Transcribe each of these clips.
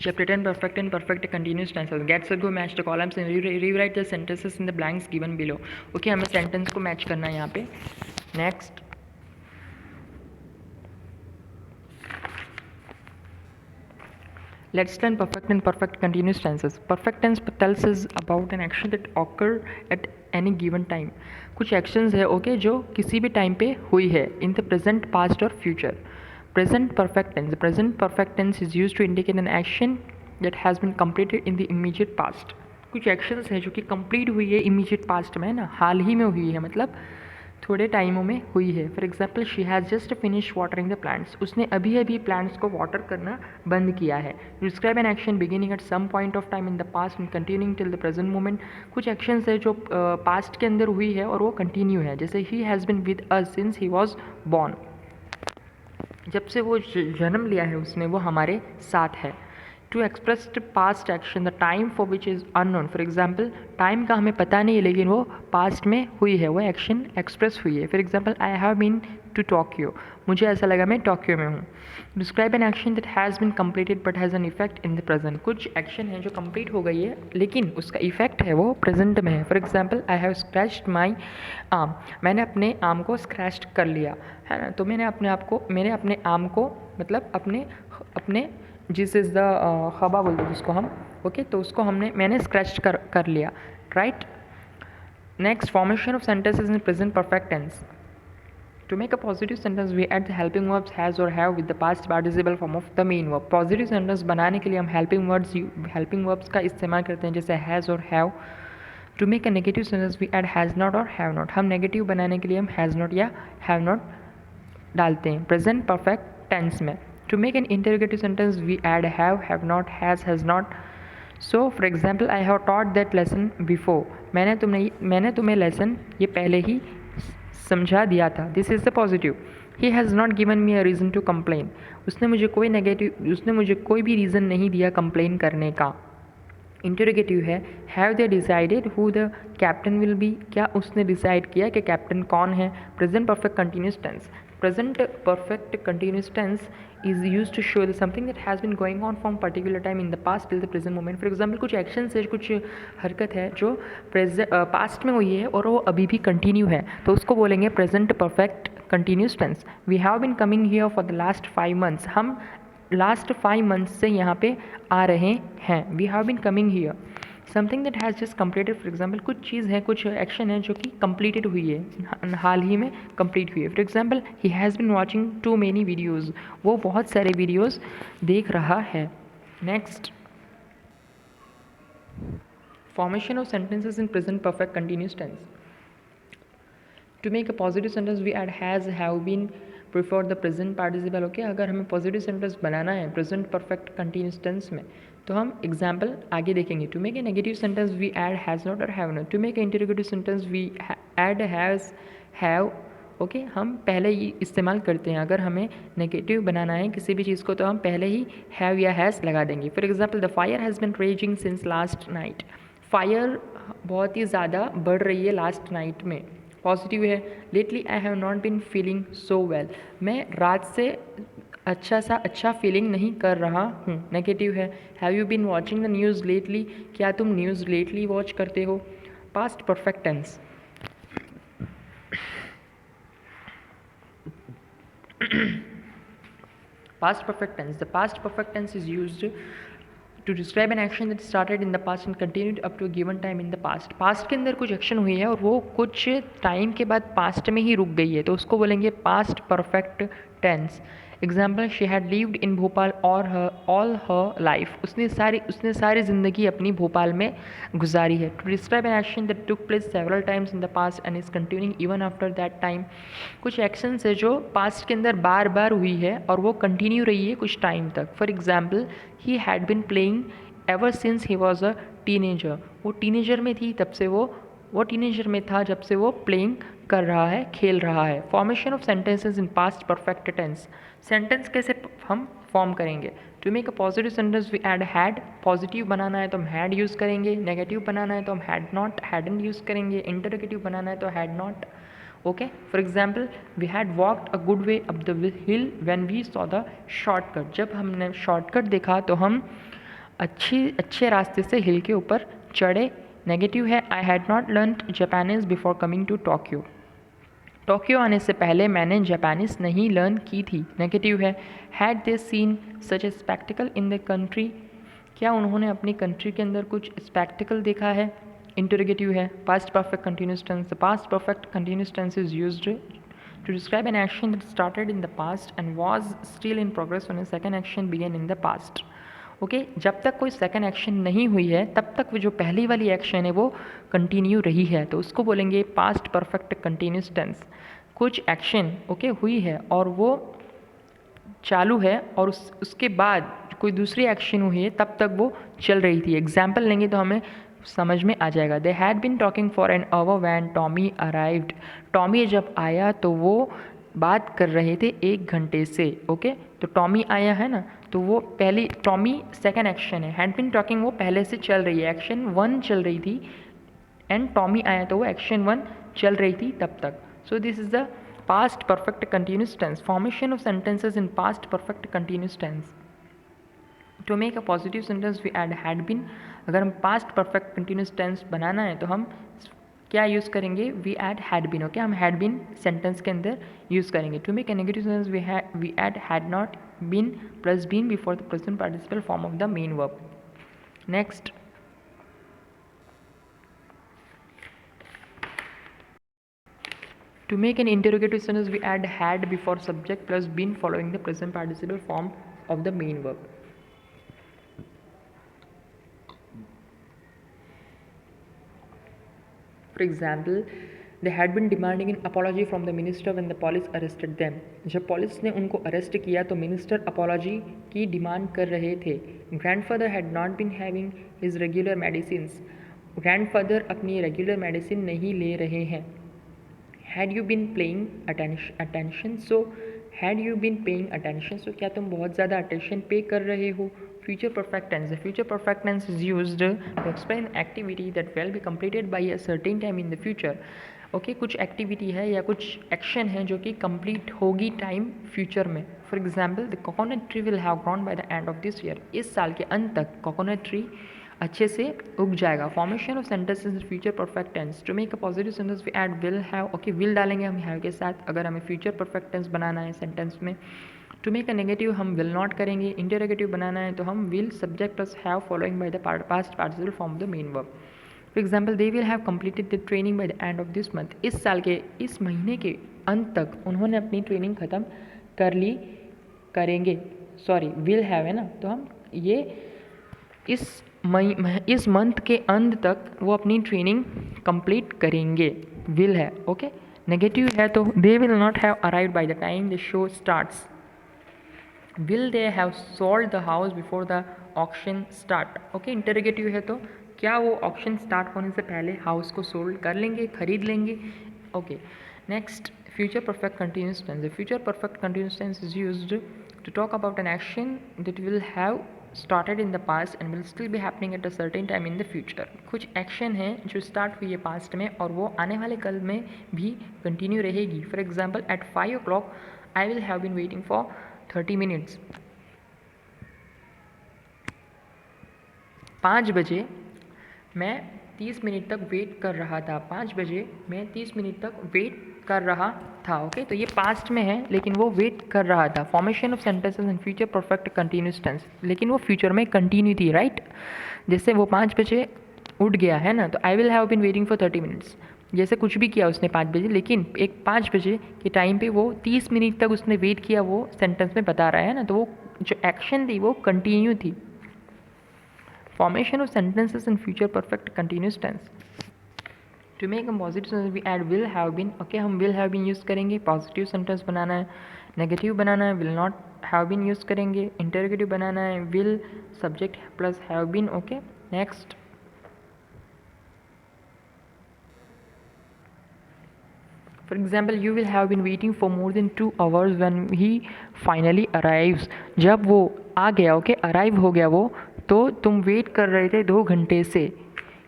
Chapter 10 Perfect and Perfect Continuous Tenses. Get set, go, match the columns and rewrite the sentences in the blanks given below. Okay, हमें sentence को match करना है यहाँ पे. Next. Let's learn perfect and perfect continuous tenses. Perfect tense tells us about an action that occur at any given time. कुछ actions है okay जो किसी भी time पे हुई है in the present, past और future. Present perfect tense. The present perfect tense is used to indicate an action that has been completed in the immediate past. कुछ actions है जो कि complete हुई है immediate past में, है ना, हाल ही में हुई है, मतलब थोड़े टाइमों में हुई है. For example, she has just finish watering the plants. उसने अभी अभी प्लांट्स को वाटर करना बंद किया है. Describe an action beginning at some point of time in the past and continuing till the present moment. कुछ एक्शंस है जो पास्ट के अंदर हुई है और वो कंटिन्यू है. जैसे ही has been with us since he was born. जब से वो जन्म लिया है उसने, वो हमारे साथ है. To express past action the time for which is unknown. For example, time का हमें पता नहीं है लेकिन वो पास्ट में हुई है, वो एक्शन एक्सप्रेस हुई है. For example, I have been to Tokyo. मुझे ऐसा लगा मैं टोक्यो में हूँ. Describe an action that has been completed but has an effect in the present. कुछ एक्शन है जो कंप्लीट हो गई है लेकिन उसका इफेक्ट है वो प्रेजेंट में है. For example, I have scratched my arm. मैंने अपने आर्म को स्क्रैच कर लिया है ना. तो मैंने अपने आर्म को मतलब अपने जिस इज़ द खबा बोलते हैं जिसको हम, ओके, तो उसको मैंने स्क्रैच कर लिया, right. Next, formation of sentences in present perfect tense. To make a positive sentence, we add the helping verbs has or have with the past participle form of the main verb. Positive sentence बनाने के लिए हम helping verbs का इस्तेमाल करते हैं, जैसे has और have. To make a negative sentence, we add has not or have not. हम negative बनाने के लिए हम has not या have not डालते हैं present perfect tense में. To make an interrogative sentence, we add have not, has not. So, for example, I have taught that lesson before. मैंने तुम्हें लेसन ये पहले ही समझा दिया था. This is the positive. He has not given me a reason to complain. उसने मुझे कोई भी रीज़न नहीं दिया कंप्लेन करने का. इंटरोगेटिव है, have they decided who the captain will be. क्या उसने डिसाइड किया कि कैप्टन कौन है. Present perfect continuous tense. Present perfect continuous tense is used to show something that has been going on from particular time in the past till the present moment. For example, कुछ actions है, कुछ हरकत है जो past में हुई है और वो अभी भी कंटिन्यू है, तो उसको बोलेंगे present perfect continuous tense. We have been coming here for the last 5 months. हम लास्ट 5 months से यहाँ पे आ रहे हैं. We have been coming here. Something that has just completed. For example, कुछ चीज़ है, कुछ एक्शन है जो कि कम्प्लीटेड हुई है, हाल ही में कम्प्लीट हुई है. For example, he has been watching too many videos. वो बहुत सारे वीडियोज़ देख रहा है. Next, formation of sentences in present perfect continuous tense. To make a positive sentence, we add has, have been, prefer the present participle. Okay, अगर हमें positive sentence बनाना है प्रेजेंट परफेक्ट कंटिन्यूस टेंस में, तो हम एग्जाम्पल आगे देखेंगे. To make a negative sentence, we add has not और have not. To make a interrogative sentence, we add has, have. Okay, हम पहले ही इस्तेमाल करते हैं. अगर हमें नेगेटिव बनाना है किसी भी चीज़ को, तो हम पहले ही हैव या हैज़ लगा देंगे. For example, the fire has been raising since last night. Fire बहुत ही ज़्यादा बढ़ रही है लास्ट नाइट में. पॉजिटिव है, lately I have not been feeling so well. मैं रात से अच्छा फीलिंग नहीं कर रहा हूँ. नेगेटिव है, have you been watching the news lately. क्या तुम न्यूज़ लेटली वॉच करते हो. Past perfect tense. Past perfect tense. The past perfect tense is used to describe an action that started in the past and continued up to a given time in the past. Past के अंदर कुछ action हुई है और वो कुछ time के बाद पास्ट में ही रुक गई है, तो उसको बोलेंगे past perfect tense. Example, she had lived in Bhopal all her life. उसने सारी ज़िंदगी अपनी भोपाल में गुजारी है. To describe an action that took place several times in the past and is continuing even after that time. कुछ एक्शंस है जो पास्ट के अंदर बार बार हुई है और वो कंटिन्यू रही है कुछ टाइम तक. For example, he had been playing ever since he was a teenager. वो टीनेजर में थी तब से वो टीनेजर में था जब से वो प्लेइंग कर रहा है, खेल रहा है. Formation of sentences in past perfect tense. Sentence कैसे हम फॉर्म करेंगे. To make a positive sentence, we add had. Positive बनाना है तो हम हैड यूज़ करेंगे. नेगेटिव बनाना है तो हम हैड नॉट, हैडंट यूज़ करेंगे. इंटरोगेटिव बनाना है तो had not. Okay, for example, we had walked a good way up the hill when we saw the shortcut. जब हमने शॉर्टकट देखा तो हम अच्छे रास्ते से हिल के ऊपर चढ़े। नेगेटिव है I had not learned Japanese before coming to Tokyo. Tokyo आने से पहले मैंने जापानीज नहीं लर्न की थी। नेगेटिव है had they scene such a spectacle in the country. क्या उन्होंने अपनी कंट्री के अंदर कुछ स्पेक्टिकल देखा है। इंटरोगेटिव है past perfect continuous tense. The past perfect continuous tense is used to describe an action that started in the past and was still in progress when a second action began in the past. Okay जब तक कोई second action नहीं हुई है तब तक वो जो पहली वाली एक्शन है वो कंटिन्यू रही है, तो उसको बोलेंगे पास्ट परफेक्ट कंटिन्यूस टेंस। कुछ एक्शन ओके हुई है और वो चालू है और उसके बाद कोई दूसरी एक्शन हुई है तब तक वो चल रही थी। एग्जाम्पल लेंगे तो हमें समझ में आ जाएगा। They had been talking for an hour when Tommy arrived. Tommy जब आया तो वो बात कर रहे थे 1 घंटे से। ओके तो टॉमी आया है ना, तो वो पहली टॉमी सेकेंड एक्शन है। हैड बिन टॉकिंग वो पहले से चल रही है, एक्शन 1 चल रही थी एंड टॉमी आया तो वो एक्शन 1 चल रही थी तब तक। So this is the past perfect continuous tense. Formation of sentences in past perfect continuous tense. To make a positive sentence we add had been. अगर हम पास्ट परफेक्ट कंटिन्यूस टेंस बनाना है तो हम क्या यूज़ करेंगे, we add had been. Okay हम had been sentence के अंदर यूज़ करेंगे। To make a negative sentence we add had not been plus been before the present participle form of the main verb. Next to make an interrogative sentence we add had before subject plus been following the present participle form of the main verb. For example, they had been demanding an apology from the minister when the police arrested them. जब police ने उनको arrest किया तो minister apology की demand कर रहे थे। Grandfather had not been having his regular medicines. Grandfather अपनी रेगुलर मेडिसिन नहीं ले रहे हैं। Had you been playing attention. So had you been paying attention, so क्या तुम बहुत ज़्यादा अटेंशन पे कर रहे हो। Future perfect tense. The future perfect tense is used to explain activity that will be completed by a certain time in the future. Okay कुछ activity है या कुछ एक्शन है जो कि कंप्लीट होगी टाइम फ्यूचर में। For example the coconut tree will have grown by the end of this year. इस साल के अंत तक कोकोनट ट्री अच्छे से उग जाएगा। Formation of sentences in future perfect tense. To make a positive sentence we add will have. Okay will डालेंगे हम हैव के साथ अगर हमें फ्यूचर परफेक्ट टेंस बनाना है सेंटेंस में। टू मेक अ नेगेटिव हम विल नॉट करेंगे। इंटरोगेटिव बनाना है तो हम will subject plus have following by the past participle form the main verb. For example they will have completed the training by the end of this month. इस साल के इस महीने के अंत तक उन्होंने अपनी ट्रेनिंग ख़त्म कर ली करेंगे। सॉरी विल हैव है ना, तो हम ये इस मंथ के अंत तक वो अपनी ट्रेनिंग कंप्लीट करेंगे। विल है ओके। नेगेटिव है तो they will not have arrived by the time the show starts. Will they have sold the house before the auction start. Okay interrogative है तो क्या वो ऑक्शन स्टार्ट होने से पहले हाउस को सोल्ड कर लेंगे, खरीद लेंगे। Okay next future perfect continuous tense. The future perfect continuous tense is used to talk about an action that will have started in the past and will still be happening at a certain time in the future. कुछ action है जो start हुई है past में और वो आने वाले कल में भी कंटिन्यू रहेगी। For example at 5 o'clock I will have been waiting for 30 minutes। 5 बजे मैं 30 मिनट तक वेट कर रहा था। 5 बजे मैं 30 मिनट तक वेट कर रहा था। ओके तो ये पास्ट में है लेकिन वो वेट कर रहा था। Formation of sentences in future perfect continuous tense, लेकिन वो फ्यूचर में कंटिन्यू थी राइट। जैसे वो 5 बजे उठ गया है ना, तो I will have been waiting for 30 minutes। जैसे कुछ भी किया उसने 5 बजे, लेकिन एक 5 बजे के टाइम पे वो 30 मिनट तक उसने वेट किया, वो सेंटेंस में बता रहा है ना, तो वो जो एक्शन थी वो कंटिन्यू थी। Formation of sentences in future perfect continuous tense. To make a positive sentence we add will have been. Okay हम विल हैव बीन यूज़ करेंगे। पॉजिटिव सेंटेंस बनाना है, नेगेटिव बनाना है, will not have been use करेंगे। Interrogative बनाना है, will subject plus have been. Okay next for example you will have been waiting for more than 2 hours when he finally arrives. जब वो आ गया ओके अराइव हो गया वो, तो तुम वेट कर रहे थे 2 घंटे से।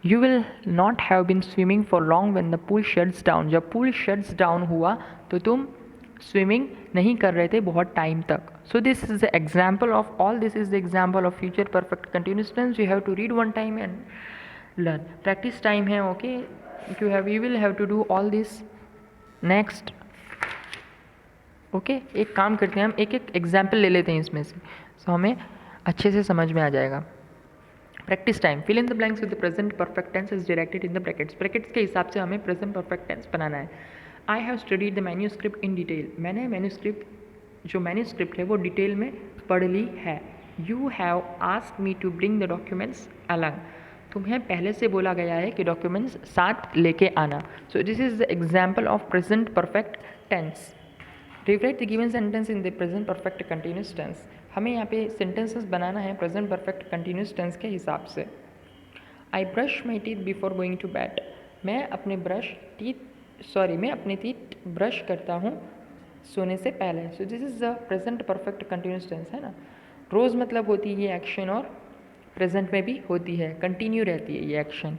You will not have been swimming for long when the pool shuts down. जब पूल शट्स डाउन हुआ तो तुम स्विमिंग नहीं कर रहे थे बहुत टाइम तक. So this is the example of all this is the example of future perfect continuous tense. You have to read one time and learn. Practice time है. Okay, you will have to do all this. Next, okay, एक काम करते हैं, हम एक एक example ले लेते हैं इसमें से, सो हमें अच्छे से समझ में आ जाएगा. Practice time. Fill in the blanks with the present perfect tense is directed in the brackets. Brackets के हिसाब से हमें प्रेजेंट परफेक्ट टेंस बनाना है. I have studied the manuscript in detail. मैंने मैन्यूस्क्रिप्ट, जो मैन्यूस्क्रिप्ट है वो डिटेल में पढ़ ली है. You have asked me to bring the documents along. तुम्हें पहले से बोला गया है कि डॉक्यूमेंट्स साथ लेके आना. So this is the example of present perfect tense. Rewrite the given sentence in the present perfect continuous tense. हमें यहाँ पे सेंटेंसेस बनाना है प्रेजेंट परफेक्ट कंटिन्यूस टेंस के हिसाब से. I brush my teeth before going to bed. मैं अपने teeth brush करता हूँ सोने से पहले. So this is the present perfect continuous tense, है ना. रोज़ मतलब होती है ये एक्शन, और प्रेजेंट में भी होती है, कंटिन्यू रहती है ये action.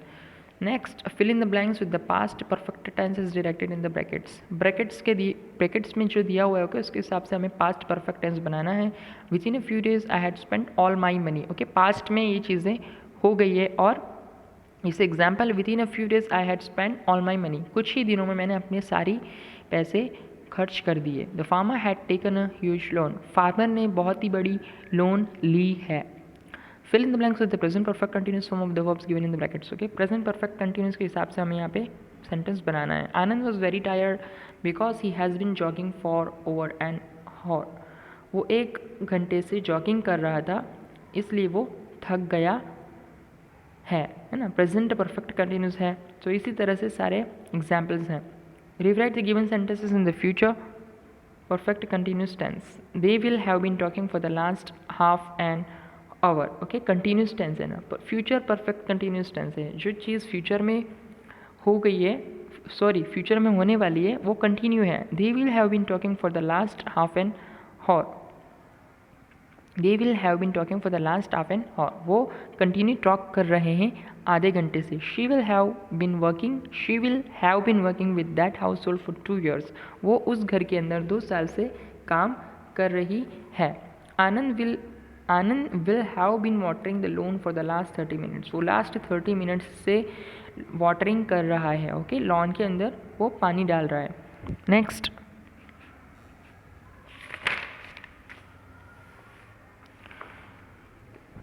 Next, fill in the blanks with the past perfect tense is directed in the brackets. Brackets में जो दिया हुआ है, ओके, उसके हिसाब से हमें पास्ट परफेक्ट टेंस बनाना है. With in a few days I had spent all my money. Okay, past में ये चीज़ें हो गई है. और इस example, with in a few days I had spent all my money, कुछ ही दिनों में मैंने अपने सारी पैसे खर्च कर दिए. The farmer had taken a huge loan. Farmer ने बहुत ही बड़ी लोन ली है. Fill in the blanks with the present perfect continuous form of the verbs given in the brackets. Okay, present perfect continuous के हिसाब से हमें यहाँ पे सेंटेंस बनाना है. Anand was very tired because he has been jogging for over an hour. वो 1 घंटे से जॉगिंग कर रहा था, इसलिए वो थक गया है ना. प्रेजेंट परफेक्ट कंटिन्यूस है. तो इसी तरह से सारे एग्जाम्पल्स हैं. Rewrite the given sentences in the future perfect continuous tense. They will have been talking for the last half an hour. Okay, continuous tense है ना. फ्यूचर परफेक्ट कंटिन्यूस टेंस है. जो चीज़ फ्यूचर में हो गई है, फ्यूचर में होने वाली है, वो कंटिन्यू है. They will have been talking for the last half an hour. They will have been talking for the last half an hour. वो कंटिन्यू टॉक कर रहे हैं आधे घंटे से. She will have been working with that household for 2 years. वो उस घर के अंदर 2 साल से काम कर रही है. Anand will have been watering the lawn for the last 30 minutes. वो लास्ट 30 minutes से वाटरिंग कर रहा है. ओके, लॉन के अंदर वो पानी डाल रहा है. Next,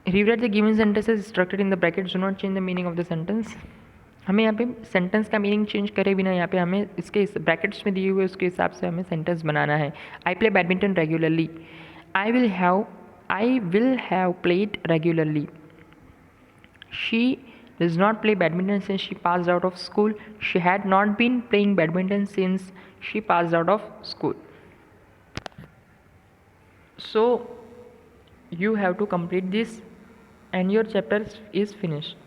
rewrite the given sentences structured in the brackets. Do not change the meaning of the sentence. हमें यहाँ पे सेंटेंस का मीनिंग चेंज करे बिना यहाँ पे हमें इसके ब्रैकेट्स में दिए हुए उसके हिसाब से हमें सेंटेंस बनाना है. I play badminton regularly. I will have played regularly. She does not play badminton since she passed out of school. She had not been playing badminton since she passed out of school. So you have to complete this and your chapter is finished.